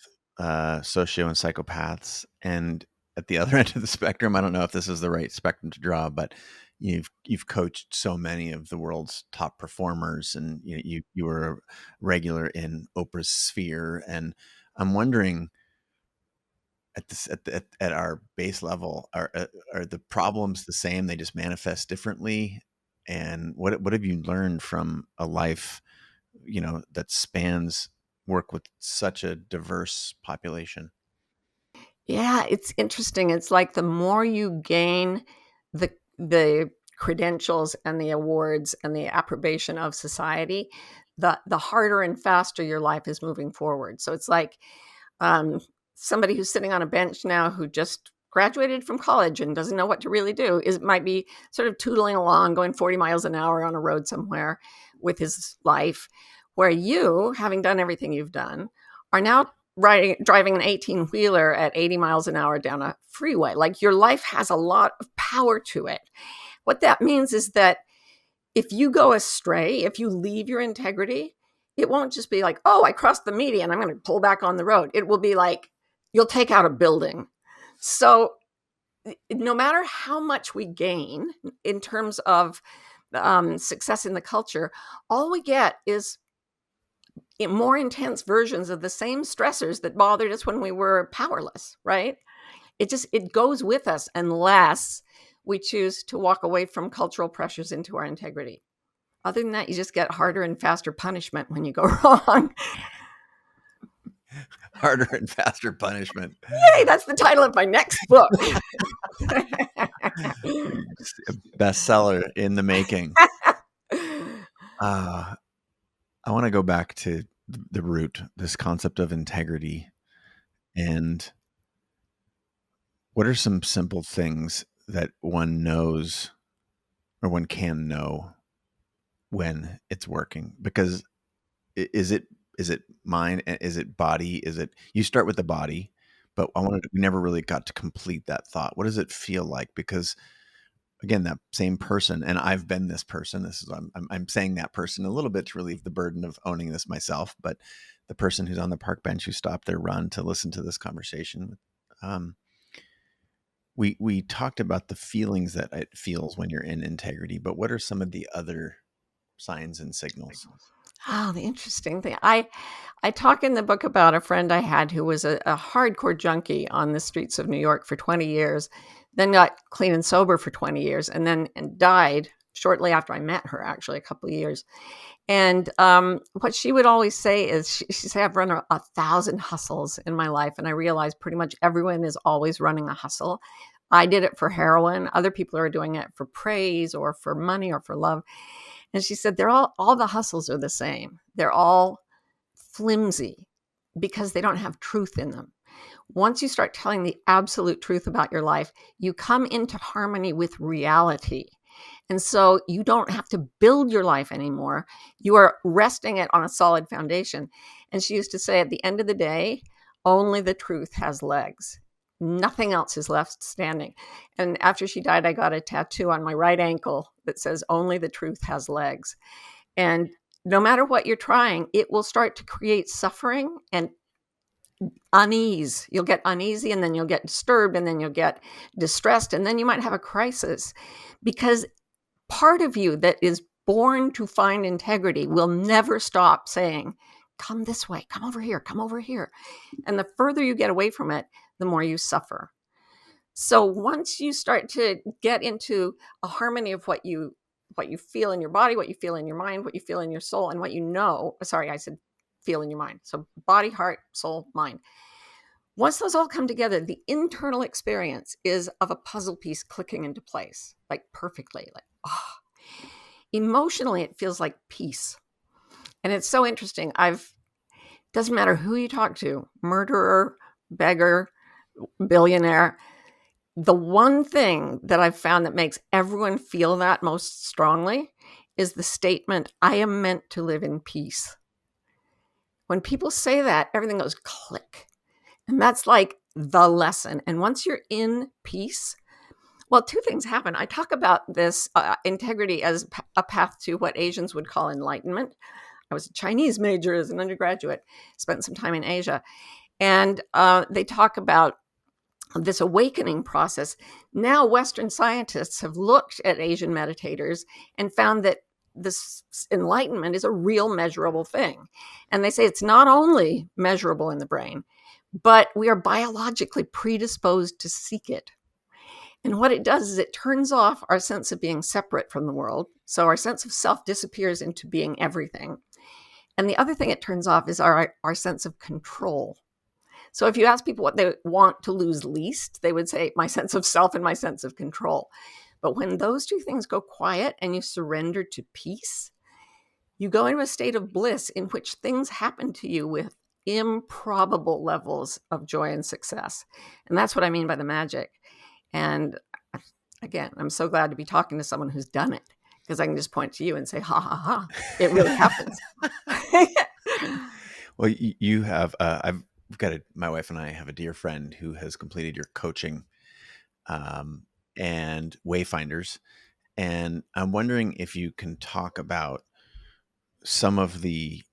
socio and psychopaths, and at the other end of the spectrum, I don't know if this is the right spectrum to draw, but you've coached so many of the world's top performers, and you were a regular in Oprah's sphere, and I'm wondering, at our base level, are the problems the same? They just manifest differently. And what have you learned from a life, that spans work with such a diverse population? Yeah, it's interesting. It's like the more you gain the credentials and the awards and the approbation of society, the harder and faster your life is moving forward. So it's like, um, somebody who's sitting on a bench now who just graduated from college and doesn't know what to really do might be sort of tootling along, going 40 miles an hour on a road somewhere with his life, where you, having done everything you've done, are now driving an 18-wheeler at 80 miles an hour down a freeway. Like, your life has a lot of power to it. What that means is that if you go astray, if you leave your integrity, it won't just be like, oh, I crossed the median, I'm going to pull back on the road. It will be like, you'll take out a building. So no matter how much we gain in terms of success in the culture, all we get is more intense versions of the same stressors that bothered us when we were powerless, right? It goes with us unless we choose to walk away from cultural pressures into our integrity. Other than that, you just get harder and faster punishment when you go wrong. Harder and faster punishment. Yay, that's the title of my next book. Bestseller in the making. I want to go back to the root, this concept of integrity. And what are some simple things that one knows, or one can know, when it's working? Because is it mind? Is it body? You start with the body, but we never really got to complete that thought. What does it feel like? Because again, that same person, and I've been this person. I'm saying that person a little bit to relieve the burden of owning this myself, but the person who's on the park bench who stopped their run to listen to this conversation. We talked about the feelings that it feels when you're in integrity, but what are some of the other signs and signals? Oh, the interesting thing. I talk in the book about a friend I had who was a hardcore junkie on the streets of New York for 20 years, then got clean and sober for 20 years, and died shortly after I met her, actually, a couple of years. And what she would always say is, she'd say, I've run 1,000 hustles in my life, and I realized pretty much everyone is always running a hustle. I did it for heroin. Other people are doing it for praise or for money or for love. And she said, they're all the hustles are the same. They're all flimsy because they don't have truth in them. Once you start telling the absolute truth about your life, you come into harmony with reality. And so you don't have to build your life anymore. You are resting it on a solid foundation. And she used to say, at the end of the day, only the truth has legs. Nothing else is left standing. And after she died, I got a tattoo on my right ankle that says, only the truth has legs. And no matter what you're trying, it will start to create suffering and unease. You'll get uneasy, and then you'll get disturbed, and then you'll get distressed, and then you might have a crisis, because part of you that is born to find integrity will never stop saying, come this way, come over here, come over here. And the further you get away from it, the more you suffer. So once you start to get into a harmony of what you feel in your body, what you feel in your mind, what you feel in your soul, and what you know, sorry, I said feel in your mind. So body, heart, soul, mind. Once those all come together, the internal experience is of a puzzle piece clicking into place, like perfectly, like, oh. Emotionally, it feels like peace. And it's so interesting. Doesn't matter who you talk to, murderer, beggar, billionaire, the one thing that I've found that makes everyone feel that most strongly is the statement, I am meant to live in peace. When people say that, everything goes click. And that's like the lesson. And once you're in peace, well, two things happen. I talk about this integrity as a path to what Asians would call enlightenment. I was a Chinese major as an undergraduate, spent some time in Asia. And they talk about this awakening process. Now, Western scientists have looked at Asian meditators and found that this enlightenment is a real measurable thing. And they say it's not only measurable in the brain, but we are biologically predisposed to seek it. And what it does is it turns off our sense of being separate from the world. So our sense of self disappears into being everything. And the other thing it turns off is our sense of control. So if you ask people what they want to lose least, they would say my sense of self and my sense of control. But when those two things go quiet and you surrender to peace, you go into a state of bliss in which things happen to you with improbable levels of joy and success. And that's what I mean by the magic. And again, I'm so glad to be talking to someone who's done it, because I can just point to you and say, ha, ha, ha, it really happens. Well, you have, my wife and I have a dear friend who has completed your coaching and Wayfinders. And I'm wondering if you can talk about some of the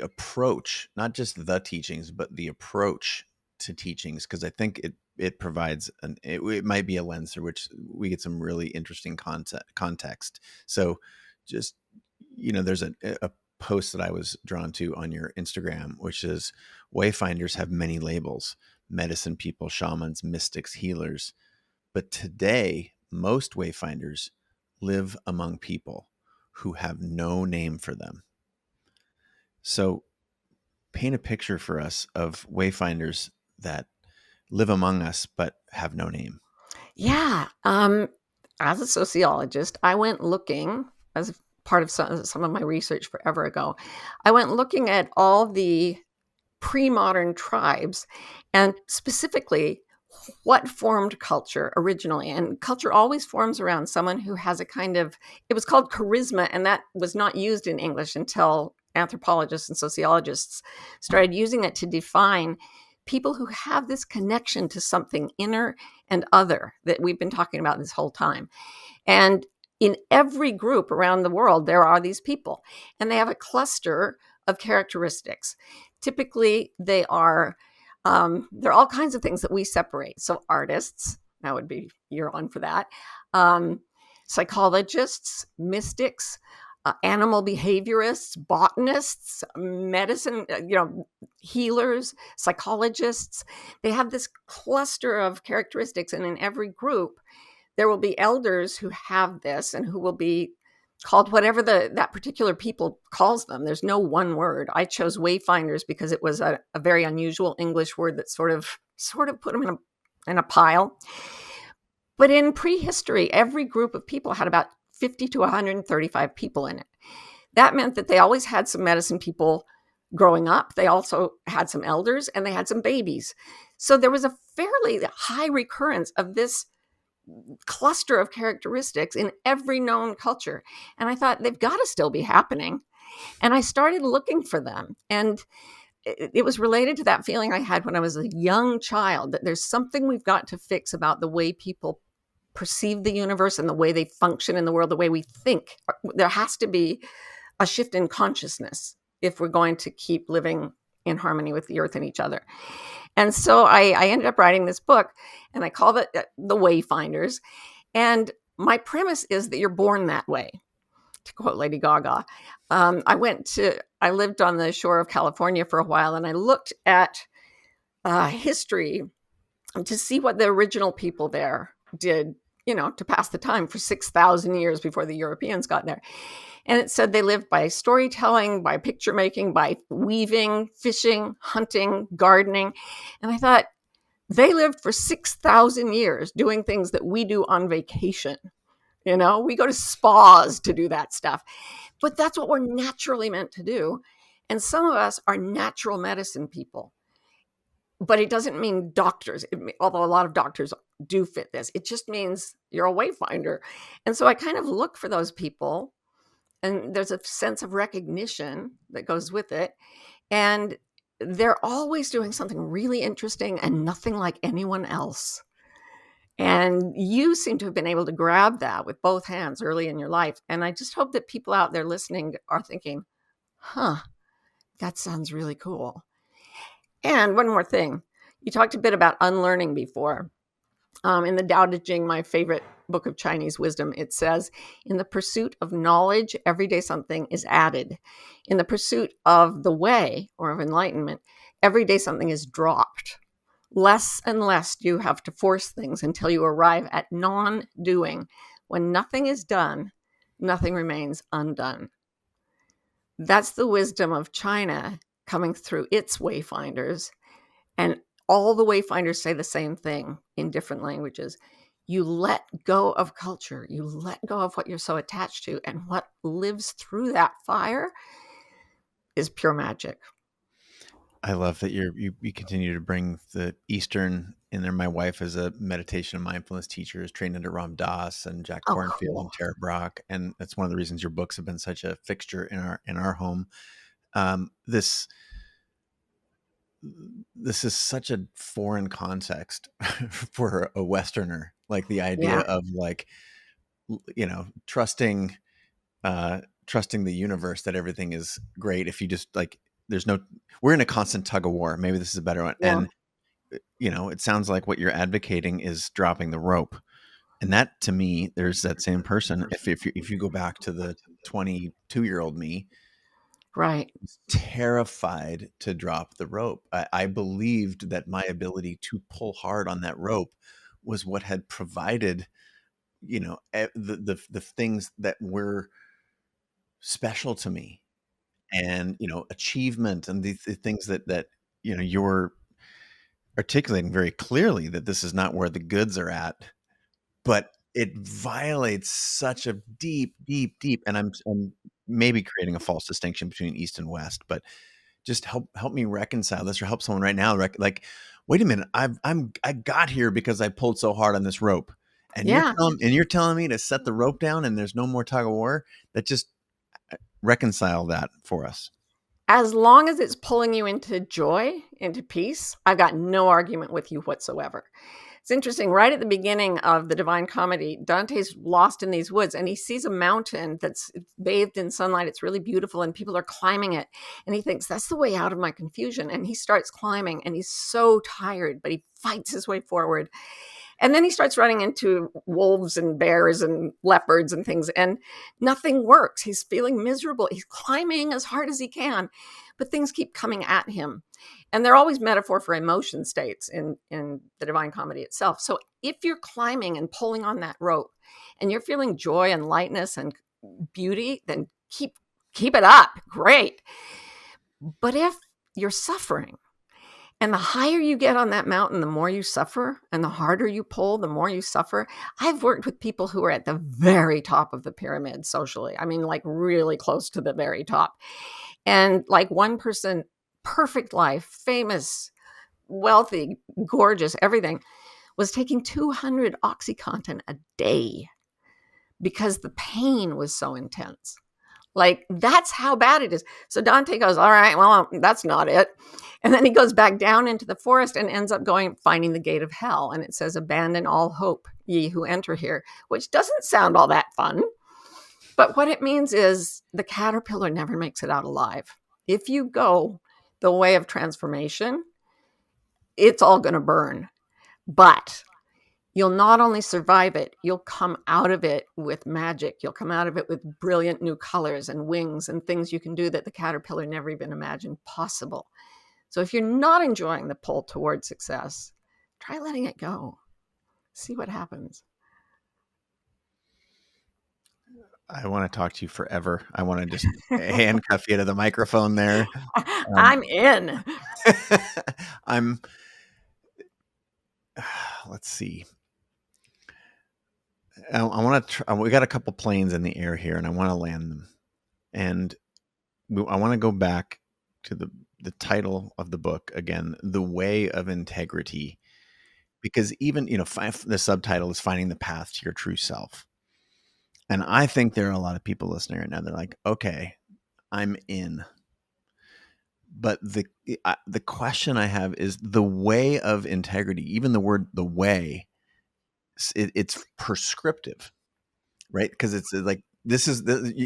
approach, not just the teachings, but the approach to teachings, because I think it provides it might be a lens through which we get some really interesting context. So just, there's a post that I was drawn to on your Instagram, which is Wayfinders have many labels: medicine people, shamans, mystics, healers. But today, most Wayfinders live among people who have no name for them. So paint a picture for us of Wayfinders that live among us but have no name. Yeah. As a sociologist, I went looking, as part of some of my research forever ago, I went looking at all the pre-modern tribes and specifically what formed culture originally. And culture always forms around someone who has a kind of, it was called charisma, and that was not used in English until anthropologists and sociologists started using it to define people who have this connection to something inner and other that we've been talking about this whole time. And in every group around the world, there are these people, and they have a cluster of characteristics. Typically, they are there are all kinds of things that we separate. So artists, that would be, you're on for that. Psychologists, mystics, animal behaviorists, botanists, medicine, healers, psychologists. They have this cluster of characteristics. And in every group, there will be elders who have this and who will be called whatever that particular people calls them. There's no one word. I chose Wayfinders because it was a very unusual English word that sort of put them in a pile. But in prehistory, every group of people had about 50 to 135 people in it. That meant that they always had some medicine people growing up. They also had some elders and they had some babies. So there was a fairly high recurrence of this cluster of characteristics in every known culture. And I thought they've got to still be happening. And I started looking for them. And it was related to that feeling I had when I was a young child, that there's something we've got to fix about the way people perceive the universe and the way they function in the world, the way we think. There has to be a shift in consciousness if we're going to keep living in harmony with the earth and each other. And so I ended up writing this book, and I called it The Wayfinders. And my premise is that you're born that way, to quote Lady Gaga. I lived on the shore of California for a while, and I looked at history to see what the original people there did, to pass the time for 6,000 years before the Europeans got there. And it said they lived by storytelling, by picture making, by weaving, fishing, hunting, gardening. And I thought, they lived for 6,000 years doing things that we do on vacation. We go to spas to do that stuff. But that's what we're naturally meant to do. And some of us are natural medicine people. But it doesn't mean doctors, although a lot of doctors do fit this. It just means you're a wayfinder. And so I kind of look for those people, and there's a sense of recognition that goes with it. And they're always doing something really interesting and nothing like anyone else. And you seem to have been able to grab that with both hands early in your life. And I just hope that people out there listening are thinking, huh, that sounds really cool. And one more thing. You talked a bit about unlearning before. In the Tao Te Ching, my favorite book of Chinese wisdom, it says, in the pursuit of knowledge, every day something is added. In the pursuit of the way or of enlightenment, every day something is dropped. Less and less you have to force things until you arrive at non-doing. When nothing is done, nothing remains undone. That's the wisdom of China coming through its wayfinders. And all the wayfinders say the same thing in different languages. You let go of culture. You let go of what you're so attached to. And what lives through that fire is pure magic. I love that you continue to bring the Eastern in there. My wife is a meditation and mindfulness teacher, is trained under Ram Dass and Jack Oh, Kornfield cool. and Tara Brach, and that's one of the reasons your books have been such a fixture in our home. This is such a foreign context for a Westerner, like the idea Yeah. of like, trusting the universe that everything is great. If you just like, we're in a constant tug of war. Maybe this is a better one. Yeah. And it sounds like what you're advocating is dropping the rope. And that, to me, there's that same person. If you go back to the 22-year-old me, Right. terrified to drop the rope. I believed that my ability to pull hard on that rope was what had provided, the things that were special to me, and achievement, and the things that you're articulating very clearly, that this is not where the goods are at, but it violates such a deep, deep, deep. And I'm maybe creating a false distinction between East and West, but just help me reconcile this, or help someone right now like, wait a minute, I got here because I pulled so hard on this rope, and Yeah. you're telling me to set the rope down and there's no more tug of war. That just reconcile that for us. As long as it's pulling you into joy, into peace, I've got no argument with you whatsoever. It's interesting. Right at the beginning of the Divine Comedy, Dante's lost in these woods and he sees a mountain that's bathed in sunlight. It's really beautiful and people are climbing it. And he thinks, that's the way out of my confusion. And he starts climbing and he's so tired, but he fights his way forward. And then he starts running into wolves and bears and leopards and things, and nothing works. He's feeling miserable. He's climbing as hard as he can, but things keep coming at him. And they're always metaphor for emotion states in the Divine Comedy itself. So if you're climbing and pulling on that rope and you're feeling joy and lightness and beauty, then keep it up. Great. But if you're suffering, and the higher you get on that mountain, the more you suffer, and the harder you pull, the more you suffer. I've worked with people who are at the very top of the pyramid socially. I mean, like really close to the very top. And like one person, perfect life, famous, wealthy, gorgeous, everything, was taking 200 Oxycontin a day because the pain was so intense. Like, that's how bad it is. So Dante goes, all right, well, that's not it. And then he goes back down into the forest and ends up finding the gate of hell. And it says, abandon all hope, ye who enter here, which doesn't sound all that fun. But what it means is the caterpillar never makes it out alive. If you go the way of transformation, it's all going to burn. But you'll not only survive it, you'll come out of it with magic. You'll come out of it with brilliant new colors and wings and things you can do that the caterpillar never even imagined possible. So if you're not enjoying the pull toward success, try letting it go. See what happens. I want to talk to you forever. I want to just handcuff you to the microphone there. I'm in. I'm let's see. I want to we got a couple planes in the air here and I want to land them. And I want to go back to the title of the book again, The Way of Integrity, because even, the subtitle is Finding the Path to Your True Self. And I think there are a lot of people listening right now. They're like, okay, I'm in. But the question I have is the way of integrity. Even the word "the way," it's prescriptive, right? Because it's like this is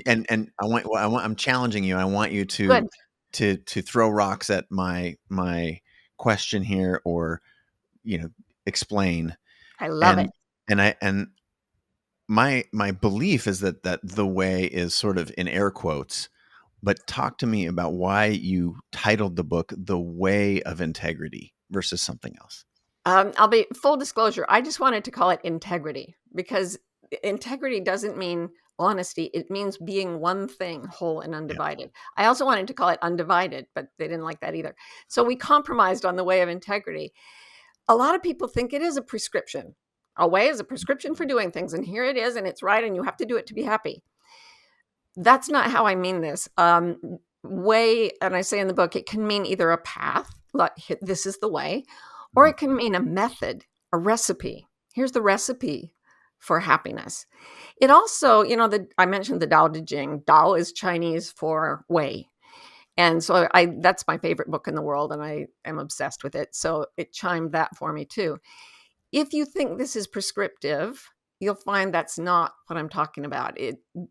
and I'm challenging you. I want you Good. to throw rocks at my question here, or explain. I love it. And my belief is that the way is sort of in air quotes. But talk to me about why you titled the book "The Way of Integrity" versus something else. I'll be full disclosure. I just wanted to call it integrity because integrity doesn't mean honesty. It means being one thing, whole and Yeah. undivided. I also wanted to call it undivided, but they didn't like that either. So we compromised on the way of integrity. A lot of people think it is a prescription. A way is a prescription for doing things, and here it is, and it's right, and you have to do it to be happy. That's not how I mean this. Way, and I say in the book, it can mean either a path, like this is the way, or it can mean a method, a recipe. Here's the recipe for happiness. It also, I mentioned the Tao Te Ching. Tao is Chinese for way. And so that's my favorite book in the world, and I am obsessed with it. So it chimed that for me too. If you think this is prescriptive, you'll find that's not what I'm talking about.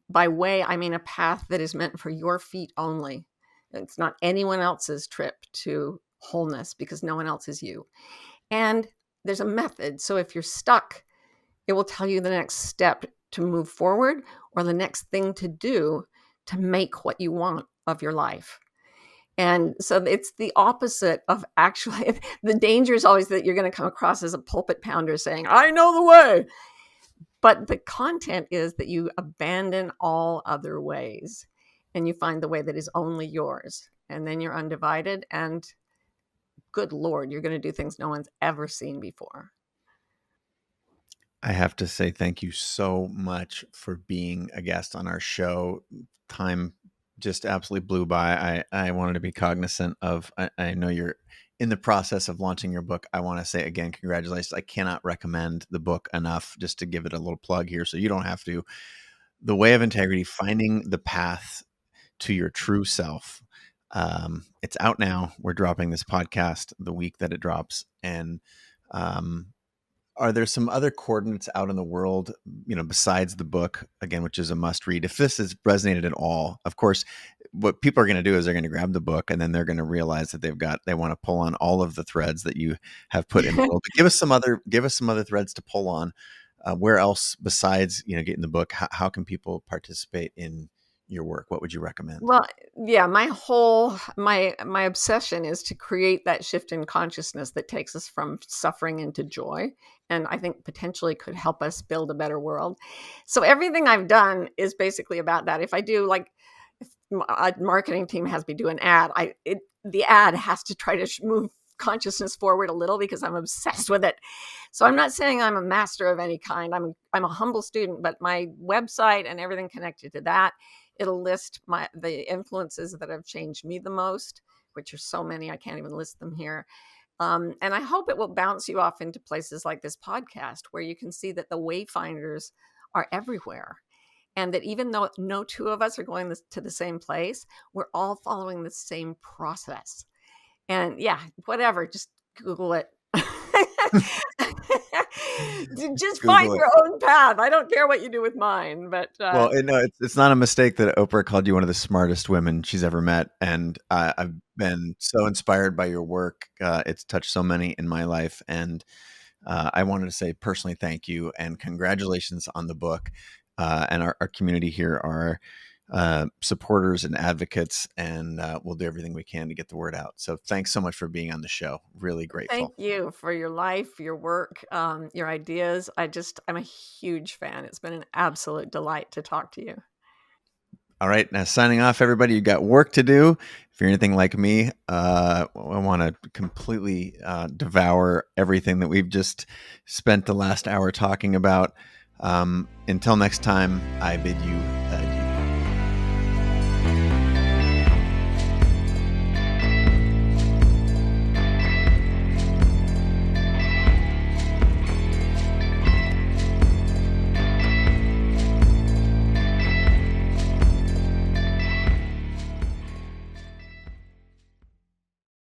By way, I mean a path that is meant for your feet only. It's not anyone else's trip to wholeness because no one else is you. And there's a method. So if you're stuck, it will tell you the next step to move forward or the next thing to do to make what you want of your life. And so it's the opposite of actually, the danger is always that you're going to come across as a pulpit pounder saying, I know the way. But the content is that you abandon all other ways and you find the way that is only yours. And then you're undivided. And good Lord, you're going to do things no one's ever seen before. I have to say thank you so much for being a guest on our show. Time just absolutely blew by. I wanted to be cognizant of, I know you're in the process of launching your book. I want to say again, congratulations. I cannot recommend the book enough, just to give it a little plug here so you don't have to. The Way of Integrity, Finding the Path to Your True Self. It's out now. We're dropping this podcast the week that it drops. And are there some other coordinates out in the world, besides the book, again, which is a must read? If this has resonated at all, of course, what people are going to do is they're going to grab the book and then they're going to realize that they want to pull on all of the threads that you have put in the world. But give us some other threads to pull on. Where else besides, getting the book, how can people participate in your work? What would you recommend? Well, yeah, my obsession is to create that shift in consciousness that takes us from suffering into joy, and I think potentially could help us build a better world. So everything I've done is basically about that. If I do, like, if a marketing team has me do an ad, the ad has to try to move consciousness forward a little because I'm obsessed with it. So I'm not saying I'm a master of any kind. I'm a humble student, but my website and everything connected to that, it'll list the influences that have changed me the most, which are so many, I can't even list them here. And I hope it will bounce you off into places like this podcast, where you can see that the Wayfinders are everywhere. And that even though no two of us are going to the same place, we're all following the same process. And yeah, whatever, just Google it. Just Google find it. your own path. I don't care what you do with mine, but well, no, it's not a mistake that Oprah called you one of the smartest women she's ever met, and I've been so inspired by your work. It's touched so many in my life, and I wanted to say personally thank you and congratulations on the book. And our community here are supporters and advocates, and we'll do everything we can to get the word out. So thanks so much for being on the show. Really grateful. Thank you for your life, your work, your ideas. I'm a huge fan. It's been an absolute delight to talk to you. All right. Now, signing off, everybody. You got work to do. If you're anything like me, I want to completely devour everything that we've just spent the last hour talking about. Until next time, I bid you